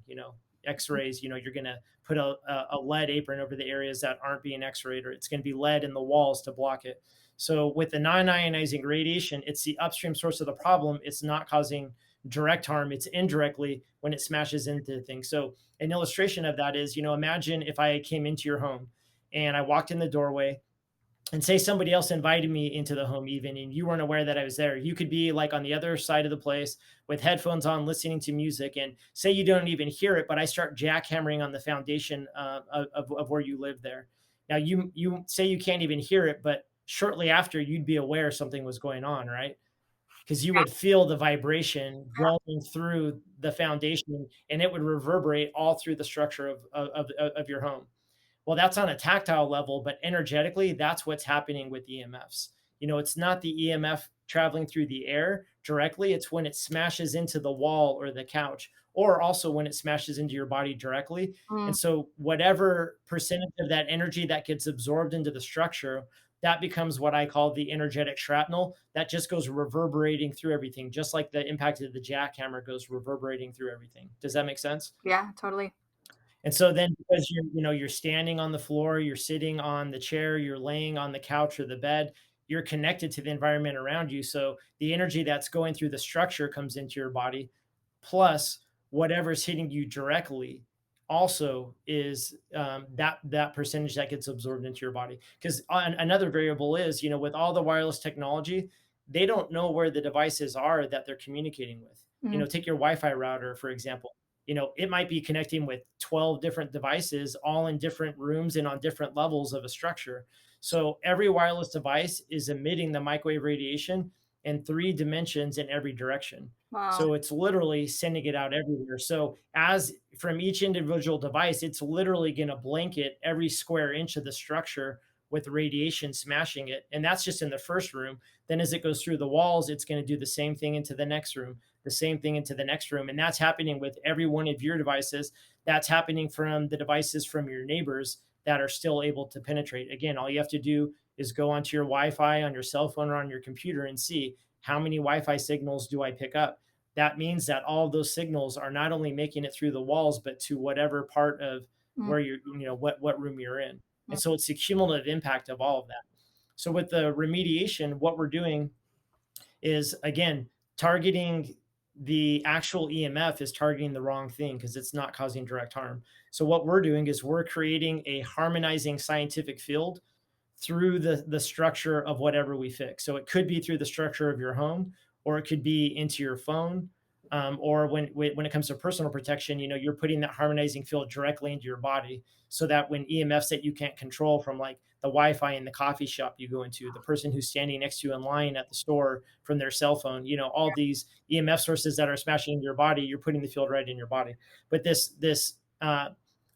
X-rays, you're going to put a lead apron over the areas that aren't being X-rayed, or it's going to be lead in the walls to block it. So with the non-ionizing radiation, it's the upstream source of the problem. It's not causing direct harm. It's indirectly when it smashes into things. So an illustration of that is, imagine if I came into your home and I walked in the doorway, and say somebody else invited me into the home even and you weren't aware that I was there. You could be like on the other side of the place with headphones on listening to music, and say you don't even hear it, but I start jackhammering on the foundation of where you live there. Now you say you can't even hear it, but shortly after you'd be aware something was going on, right? Because you would feel the vibration going through the foundation and it would reverberate all through the structure of your home. Well, that's on a tactile level, but energetically, that's what's happening with EMFs. It's not the EMF traveling through the air directly, it's when it smashes into the wall or the couch, or also when it smashes into your body directly. Mm, And so, whatever percentage of that energy that gets absorbed into the structure, that becomes what I call the energetic shrapnel that just goes reverberating through everything, just like the impact of the jackhammer goes reverberating through everything. Does that make sense? yeah, totally. And so then because you're standing on the floor, you're sitting on the chair, you're laying on the couch or the bed, you're connected to the environment around you. So the energy that's going through the structure comes into your body, plus whatever's hitting you directly also is that percentage that gets absorbed into your body. Because another variable is, with all the wireless technology, they don't know where the devices are that they're communicating with. Mm, Take your Wi-Fi router, for example. It might be connecting with 12 different devices, all in different rooms and on different levels of a structure. So every wireless device is emitting the microwave radiation in 3 dimensions in every direction. wow. So it's literally sending it out everywhere. So as from each individual device, it's literally going to blanket every square inch of the structure with radiation smashing it. And that's just in the first room. Then as it goes through the walls, it's going to do the same thing into the next room, the same thing into the next room. And that's happening with every one of your devices. That's happening from the devices from your neighbors that are still able to penetrate. Again, all you have to do is go onto your Wi-Fi on your cell phone or on your computer and see how many Wi-Fi signals do I pick up. That means that all of those signals are not only making it through the walls, but to whatever part of Mm, where what room you're in. mm, And so it's the cumulative impact of all of that. So with the remediation, what we're doing is, again, targeting the actual EMF is targeting the wrong thing because it's not causing direct harm. So what we're doing is we're creating a harmonizing scientific field through the structure of whatever we fix. So it could be through the structure of your home, or it could be into your phone. Or when it comes to personal protection, you're putting that harmonizing field directly into your body, so that when EMFs that you can't control from like the Wi-Fi in the coffee shop you go into, the person who's standing next to you in line at the store from their cell phone, all these EMF sources that are smashing into your body, you're putting the field right in your body. But this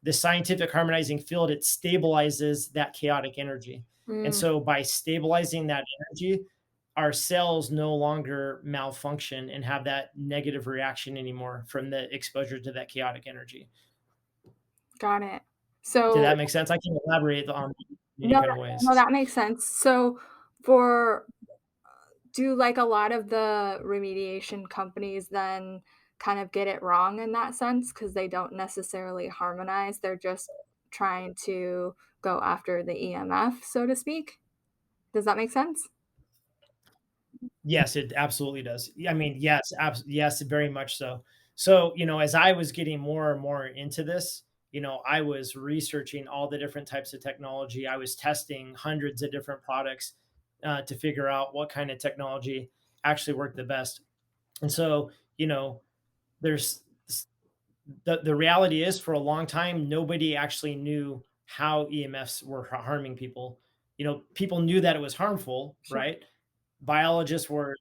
scientific harmonizing field, it stabilizes that chaotic energy. And mm, so by stabilizing that energy, our cells no longer malfunction and have that negative reaction anymore from the exposure to that chaotic energy. got it. Did So that make sense? I can elaborate on any no, kind of no, ways. that makes sense. So for do, like, a lot of the remediation companies then kind of get it wrong in that sense because they don't necessarily harmonize, they're just trying to go after the EMF, so to speak? Does that make sense? Yes, it absolutely does. I mean, yes, yes, very much so. So, as I was getting more and more into this, I was researching all the different types of technology. I was testing hundreds of different products, to figure out what kind of technology actually worked the best. And so, there's the reality is for a long time, nobody actually knew how EMFs were harming people. People knew that it was harmful, Sure. right? Biologists were,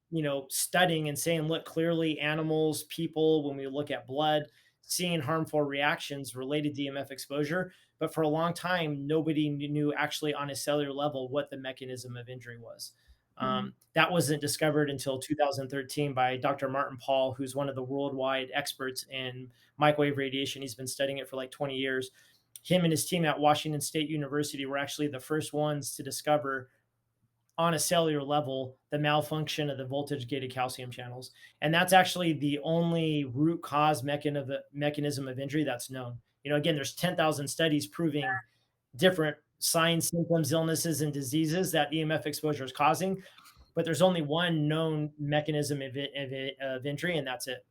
studying and saying, look, clearly animals, people, when we look at blood, seeing harmful reactions related to EMF exposure. But for a long time, nobody knew actually on a cellular level what the mechanism of injury was. Mm. That wasn't discovered until 2013 by Dr. Martin Paul, who's one of the worldwide experts in microwave radiation. He's been studying it for like 20 years. Him and his team at Washington State University were actually the first ones to discover on a cellular level the malfunction of the voltage gated calcium channels. And that's actually the only root cause mechanism of injury that's known. Again, there's 10,000 studies proving different signs, symptoms, illnesses, and diseases that EMF exposure is causing, but there's only one known mechanism of injury, and that's it.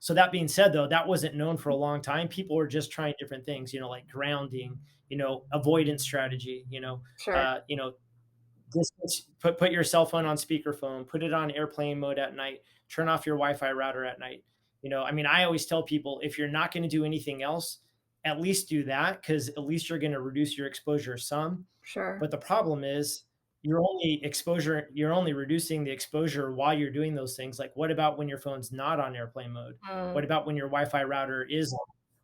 So that being said, though, that wasn't known for a long time. People were just trying different things, like grounding, avoidance strategy, Sure. distance, put your cell phone on speakerphone, put it on airplane mode at night, turn off your Wi-Fi router at night. I mean, I always tell people if you're not going to do anything else, at least do that because at least you're going to reduce your exposure some. Sure. But the problem is you're only reducing the exposure while you're doing those things. Like what about when your phone's not on airplane mode? Mm. What about when your Wi-Fi router is on?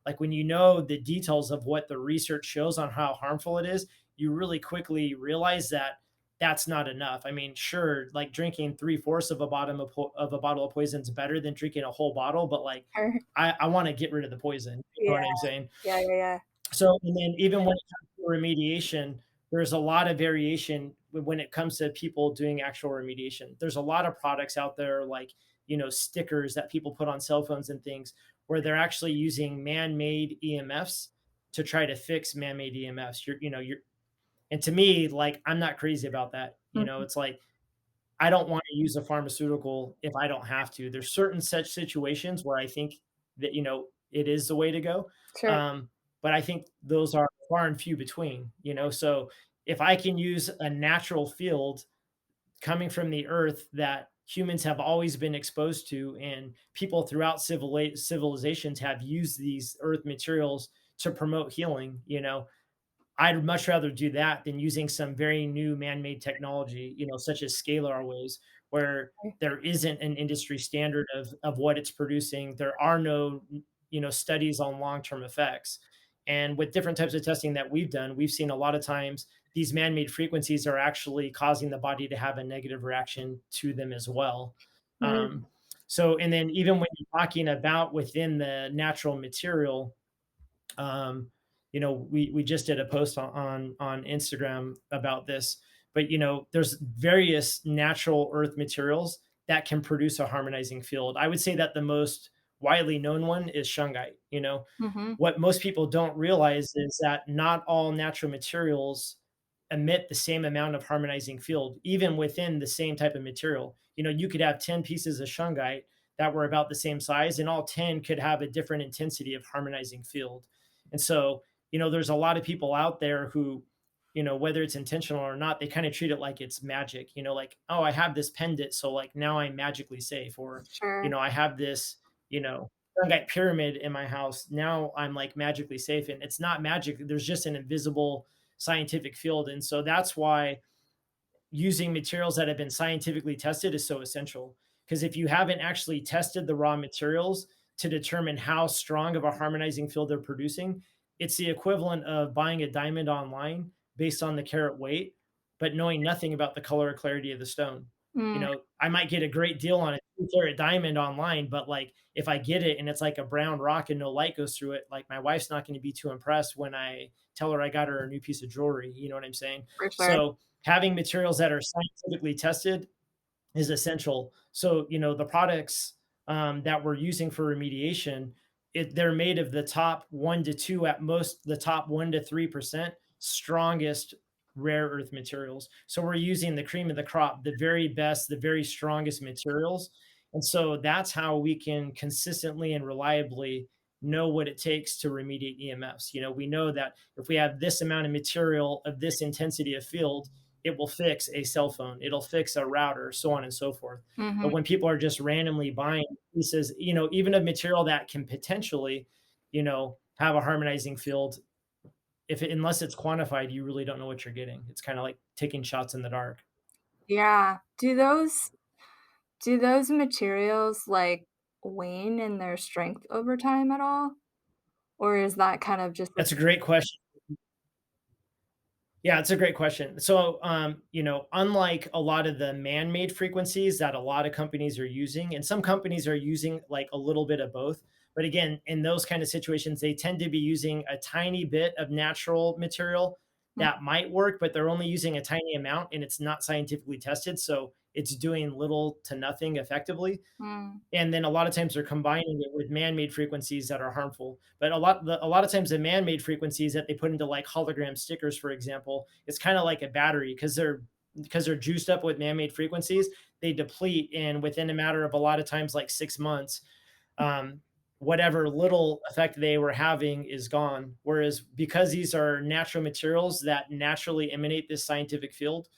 Like when you know the details of what the research shows on how harmful it is, you really quickly realize that that's not enough. I mean, sure, like drinking three-fourths of a bottle of poison is better than drinking a whole bottle, but like Sure. I want to get rid of the poison. You know Yeah. what I'm saying? Yeah, yeah, yeah. So, and then even when it comes to remediation, there's a lot of variation when it comes to people doing actual remediation. There's a lot of products out there like, stickers that people put on cell phones and things where they're actually using man-made EMFs to try to fix man-made EMFs. And to me, like, I'm not crazy about that. Mhm. It's like I don't want to use a pharmaceutical if I don't have to. There's certain such situations where I think that, it is the way to go. Sure. Um, but I think those are far and few between. So if I can use a natural field coming from the earth that humans have always been exposed to, and people throughout civilizations have used these earth materials to promote healing, I'd much rather do that than using some very new man-made technology, such as scalar waves, where there isn't an industry standard of what it's producing. There are no, studies on long-term effects. And with different types of testing that we've done, we've seen a lot of times these man-made frequencies are actually causing the body to have a negative reaction to them as well. Mm. Um, so, and then even when you're talking about within the natural material, um, we just did a post on Instagram about this, but there's various natural earth materials that can produce a harmonizing field. I would say that the most widely known one is shungite. Mhm. What most people don't realize is that not all natural materials emit the same amount of harmonizing field, even within the same type of material. You could have 10 pieces of shungite that were about the same size, and all 10 could have a different intensity of harmonizing field. And so, there's a lot of people out there who, whether it's intentional or not, they kind of treat it like it's magic, like, oh, I have this pendant, so like now I'm magically safe. Or, Sure. I have this, shungite pyramid in my house. Now I'm like magically safe. And it's not magic. There's just an invisible scientific field. And so that's why using materials that have been scientifically tested is so essential. Because if you haven't actually tested the raw materials to determine how strong of a harmonizing field they're producing, it's the equivalent of buying a diamond online based on the carat weight, but knowing nothing about the color or clarity of the stone. Mm. I might get a great deal on a 2 carat diamond online, but like if I get it and it's like a brown rock and no light goes through it, like my wife's not going to be too impressed when I tell her I got her a new piece of jewelry. You know what I'm saying? For sure. So having materials that are scientifically tested is essential. So, the products that we're using for remediation, they're made of the top 1 to 2, at most the top 1 to 3% strongest rare earth materials. So we're using the cream of the crop, the very best, the very strongest materials. And so that's how we can consistently and reliably know what it takes to remediate EMFs. We know that if we have this amount of material of this intensity of field, it will fix a cell phone, it'll fix a router, so on and so forth. Mhm. But when people are just randomly buying pieces, even a material that can potentially, have a harmonizing field, unless it's quantified, you really don't know what you're getting. It's kind of like taking shots in the dark. Yeah. Do those materials, like, wane in their strength over time at all? Or is that kind of just a That's a great question. Yeah, it's a great question. So, unlike a lot of the man-made frequencies that a lot of companies are using, and some companies are using like a little bit of both. But again, in those kind of situations, they tend to be using a tiny bit of natural material mm, that might work, but they're only using a tiny amount and it's not scientifically tested. So it's doing little to nothing effectively. mm, And then a lot of times they're combining it with man-made frequencies that are harmful. But a lot of times the man-made frequencies that they put into like hologram stickers, for example, it's kind of like a battery because they're juiced up with man-made frequencies. They deplete, and within a matter of a lot of times like 6 months, um, whatever little effect they were having is gone. Whereas because these are natural materials that naturally emanate this scientific field,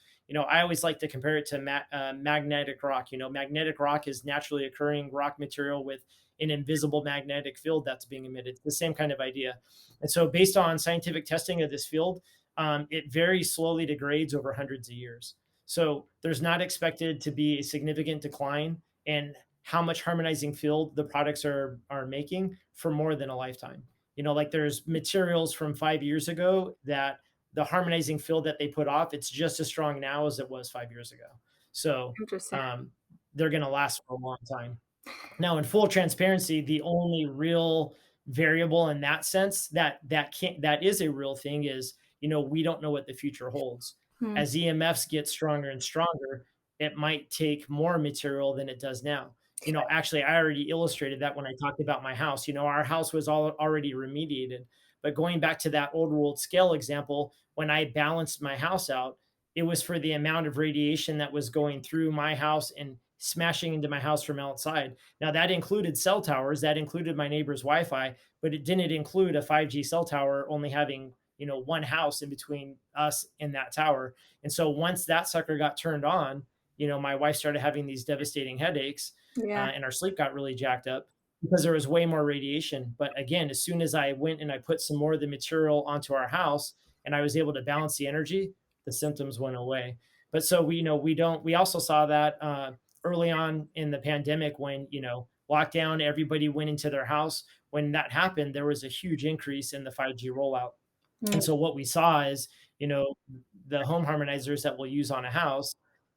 I always like to compare it to magnetic rock. Magnetic rock is naturally occurring rock material with an invisible magnetic field that's being emitted. It's the same kind of idea. And so, based on scientific testing of this field, it very slowly degrades over hundreds of years. So, there's not expected to be a significant decline in how much harmonizing field the products are making for more than a lifetime. Like there's materials from 5 years ago that the harmonizing field that they put off, it's just as strong now as it was 5 years ago. So interesting. um, they're going to last for a long time. Now, in full transparency, the only real variable in that sense that is a real thing is, we don't know what the future holds. Mm, As EMFs get stronger and stronger, it might take more material than it does now. Actually, I already illustrated that when I talked about my house. Our house was already remediated, but going back to that old world scale example, when I balanced my house out, it was for the amount of radiation that was going through my house and smashing into my house from outside. Now, that included cell towers, that included my neighbor's Wi-Fi, but it didn't include a 5G cell tower only having, one house in between us and that tower. And so once that sucker got turned on, my wife started having these devastating headaches, yeah, and our sleep got really jacked up because there was way more radiation. But again, as soon as I went and I put some more of the material onto our house and I was able to balance the energy, the symptoms went away. But so we also saw that early on in the pandemic when, lockdown, everybody went into their house. When that happened, there was a huge increase in the 5G rollout. mm, And so what we saw is, the home harmonizers that we'll use on a house,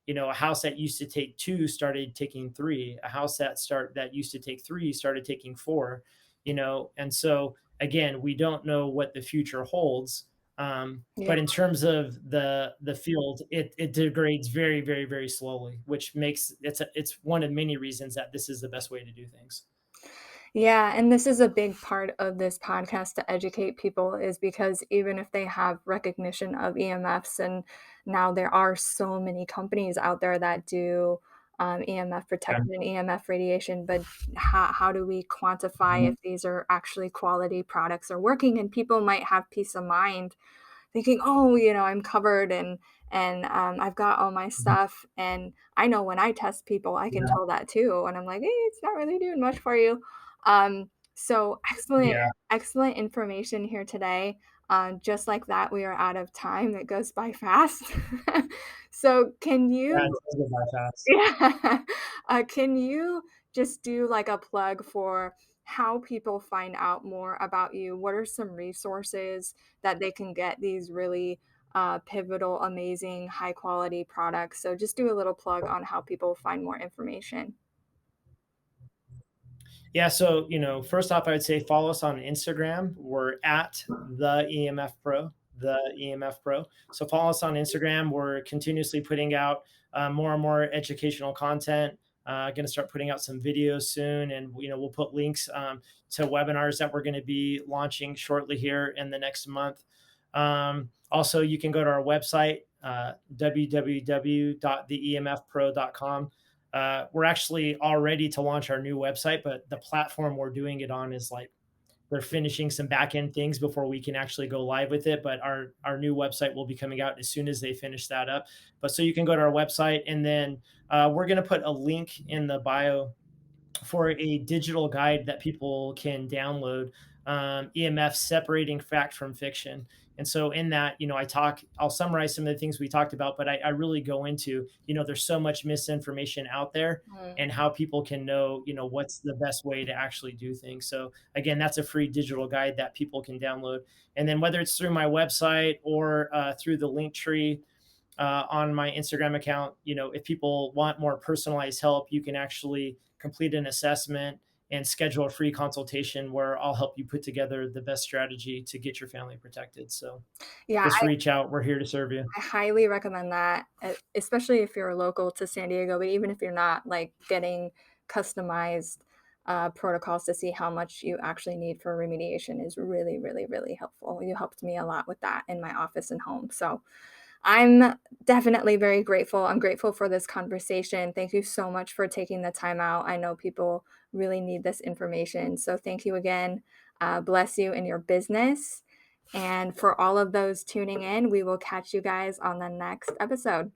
a house that used to take two started taking three, a house that used to take three started taking four, and so again, we don't know what the future holds. yeah. But in terms of the field, it degrades very, very, very slowly, which makes it's one of many reasons that this is the best way to do things. Yeah, and this is a big part of this podcast to educate people is because even if they have recognition of EMFs, and now there are so many companies out there that do EMF Yeah. protection and EMF radiation, but how do we quantify Mhm. if these are actually quality products or working? And people might have peace of mind thinking, "Oh, I'm covered and I've got all my Mhm. stuff." And I know when I test people, I can Yeah. tell that too, and I'm like, "Hey, it's not really doing much for you." So Yeah. excellent information here today. Just like that, we are out of time. It goes by fast. So can Yeah, you it does go by fast. yeah. Can you just do like a plug for how people find out more about you? What are some resources that they can get these really pivotal, amazing, high quality products? So just do a little plug on how people find more information. Yeah, so first off, I would say follow us on Instagram. We're at the EMF Pro, the EMF Pro. So follow us on Instagram. We're continuously putting out more and more educational content. Going to start putting out some videos soon, and we'll put links to webinars that we're going to be launching shortly here in the next month. Also, you can go to our website, www.theemfpro.com. We're actually all ready to launch our new website, but the platform we're doing it on is like they're finishing some back end things before we can actually go live with it. But our new website will be coming out as soon as they finish that up. But so you can go to our website, and then we're going to put a link in the bio for a digital guide that people can download, EMF separating fact from fiction. And so in that, I'll summarize some of the things we talked about, but I really go into, there's so much misinformation out there, Mm. and how people can know, what's the best way to actually do things. So again, that's a free digital guide that people can download. And then whether it's through my website or through the link tree on my Instagram account. If people want more personalized help, you can actually complete an assessment and schedule a free consultation where I'll help you put together the best strategy to get your family protected. So Yeah, just reach out. We're here to serve you. I highly recommend that, especially if you're local to San Diego, but even if you're not, like, getting customized, protocols to see how much you actually need for remediation is really, really, really helpful. You helped me a lot with that in my office and home, so I'm definitely very grateful. I'm grateful for this conversation. Thank you so much for taking the time out. I know people really need this information, so thank you again. Bless you in your business, and for all of those tuning in, we will catch you guys on the next episode.